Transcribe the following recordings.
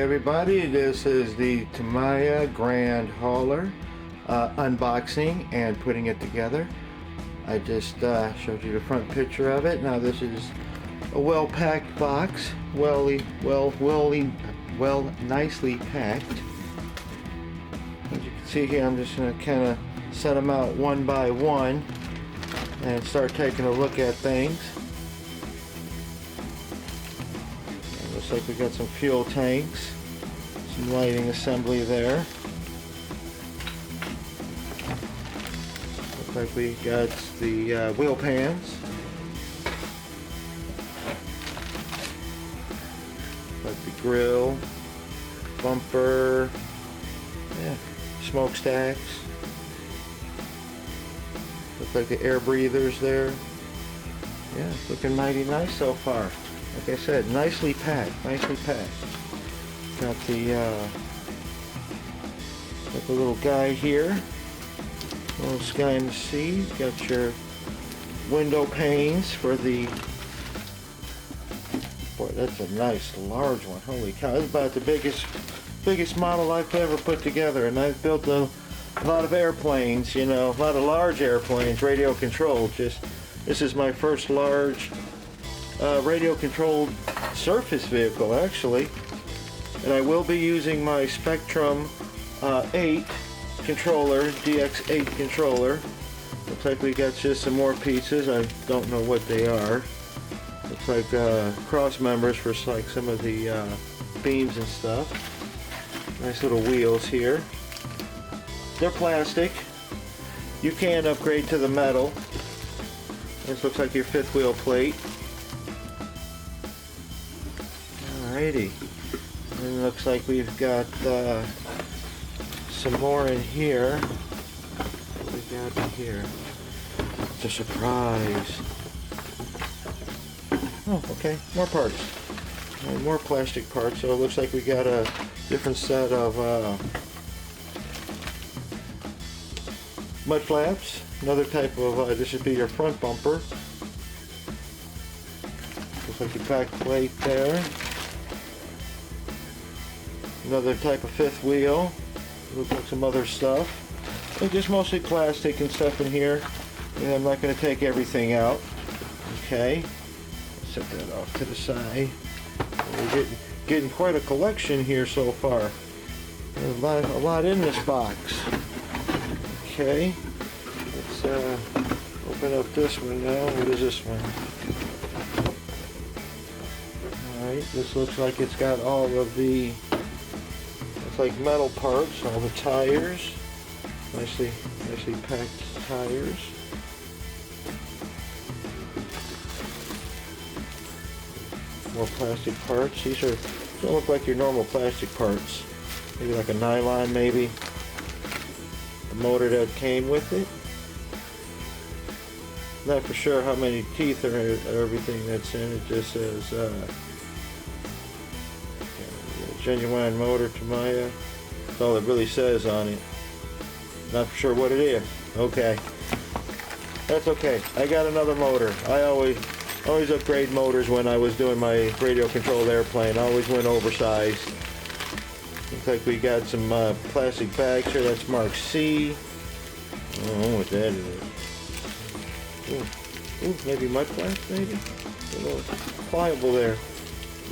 everybody, this is the Tamiya Grand Hauler unboxing and putting it together. I just showed you the front picture of it. Now this is a well-packed box, nicely packed. As you can see here, I'm just going to kind of set them out one by one and start taking a look at things. Looks like we got some fuel tanks, some lighting assembly there. Looks like we got the wheel pans. Like the grill, bumper, yeah, smokestacks. Looks like the air breathers there. Yeah, looking mighty nice so far. Like I said, nicely packed, nicely packed. Got the little guy here, little sky in the sea. Got your window panes for the, boy, that's a nice large one. Holy cow, that's about the biggest model I've ever put together. And I've built a lot of airplanes, you know, a lot of large airplanes, radio controlled. This is my first large radio controlled surface vehicle, actually, and I will be using my Spectrum 8 controller, DX8 controller. Looks like we got just some more pieces. I don't know what they are. Looks like cross members for like some of the beams and stuff. Nice little wheels here. They're plastic. You can upgrade to the metal. This looks like your fifth wheel plate. Alrighty, and it looks like we've got some more in here. What we got in here? It's a surprise. Oh, okay, more parts. And more plastic parts. So it looks like we got a different set of mud flaps. Another type of, this should be your front bumper. Looks like your back plate there. Another type of fifth wheel. Looks like some other stuff. It's just mostly plastic and stuff in here. And I'm not going to take everything out. Okay. Set that off to the side. We're getting quite a collection here so far. There's a lot in this box. Okay. Let's open up this one now. What is this one? Alright, this looks like it's got all of the, it's like metal parts, all the tires. Nicely packed tires. More plastic parts. These don't look like your normal plastic parts. Maybe like a nylon, maybe. The motor that came with it. Not for sure how many teeth or everything that's in it. Just says genuine motor Tamiya. That's all it really says on it. Not for sure what it is. Okay, that's okay. I got another motor. I always upgrade motors when I was doing my radio controlled airplane. I always went oversized. Looks like we got some plastic bags here. That's Mark C. I don't know what that is. Ooh, maybe mud flaps, maybe? A little pliable there.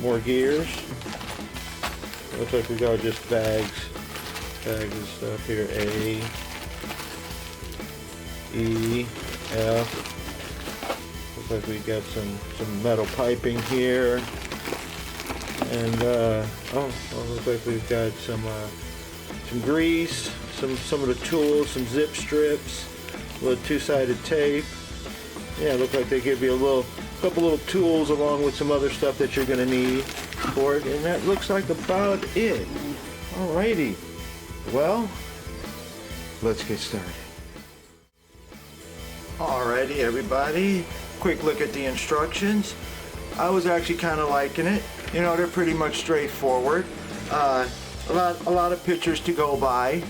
More gears. Looks like we got just bags and stuff here. A, E, F. Looks like we got some metal piping here. And looks like we've got some grease, some of the tools, some zip strips, a little two-sided tape. Yeah, look like they give you a couple little tools along with some other stuff that you're going to need for it, and that looks like about it. Alrighty, well, let's get started. Alrighty, everybody, quick look at the instructions. I was actually kind of liking it. You know, they're pretty much straightforward. A lot of pictures to go by.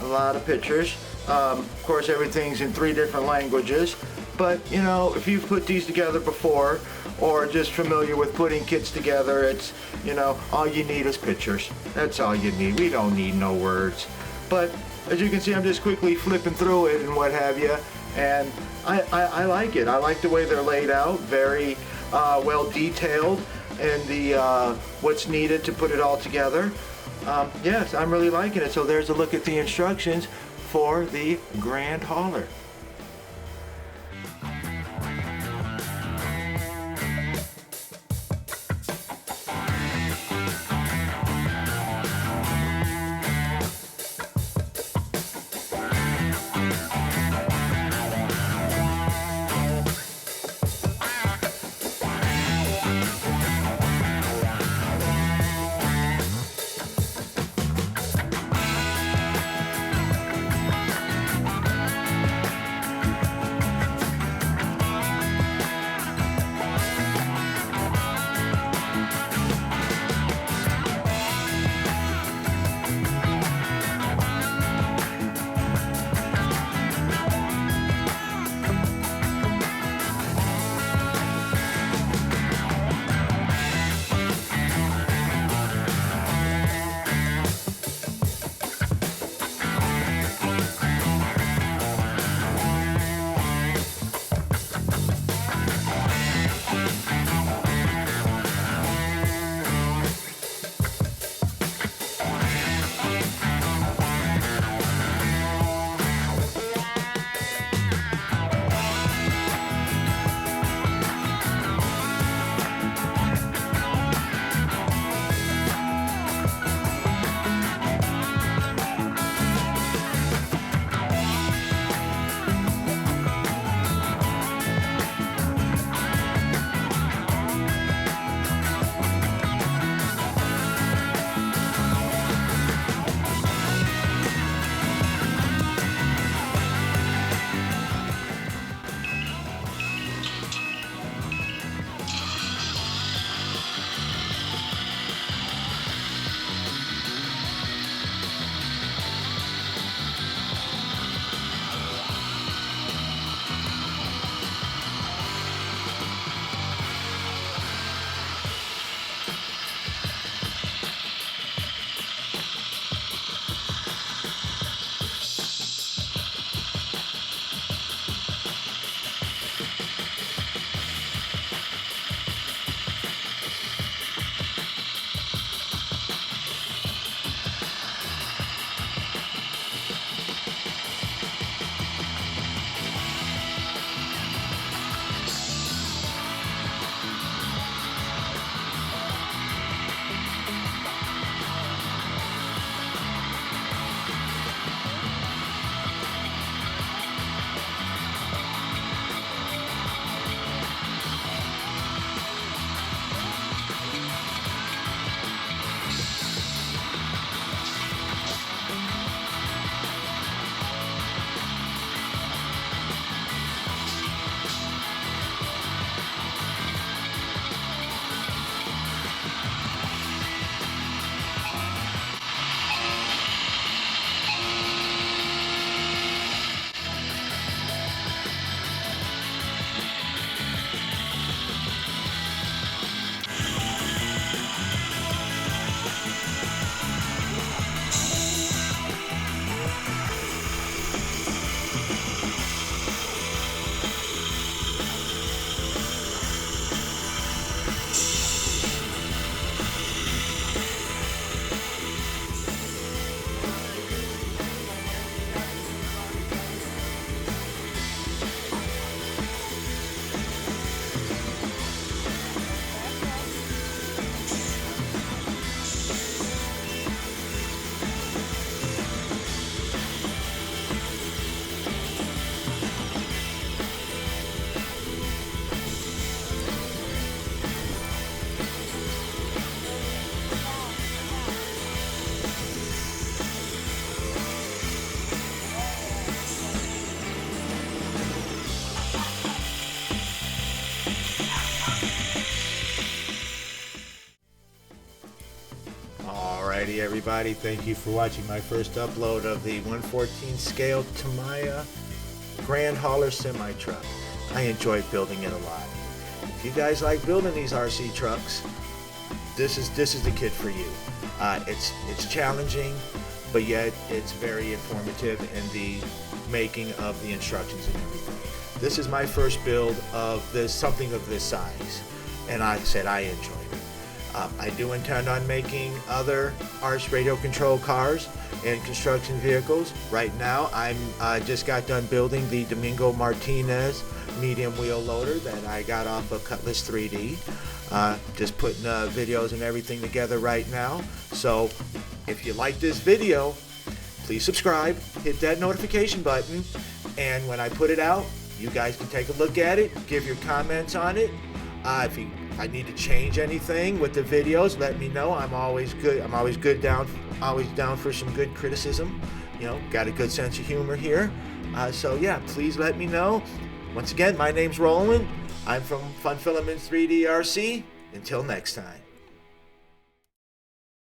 A lot of pictures. Of course, everything's in 3 different languages. But, you know, if you've put these together before, or just familiar with putting kits together, it's, you know, all you need is pictures. That's all you need. We don't need no words. But as you can see, I'm just quickly flipping through it and what have you, and I like it. I like the way they're laid out, very well detailed, and the what's needed to put it all together. Yes, I'm really liking it. So there's a look at the instructions for the Grand Hauler. Alrighty everybody, thank you for watching my first upload of the 1/14 scale Tamiya Grand Hauler semi-truck. I enjoyed building it a lot. If you guys like building these RC trucks, this is the kit for you. It's challenging, but yet it's very informative in the making of the instructions and everything. This is my first build of something of this size, and I said I enjoyed it. I do intend on making other ARS radio control cars and construction vehicles. Right now, I just got done building the Domingo Martinez medium wheel loader that I got off of Cutlass 3D. Just putting videos and everything together right now. So if you like this video, please subscribe, hit that notification button, and when I put it out, you guys can take a look at it, give your comments on it. If I need to change anything with the videos, let me know. I'm always down for some good criticism. You know, got a good sense of humor here. So yeah, please let me know. Once again, my name's Roland. I'm from Fun Filament 3D RC. Until next time.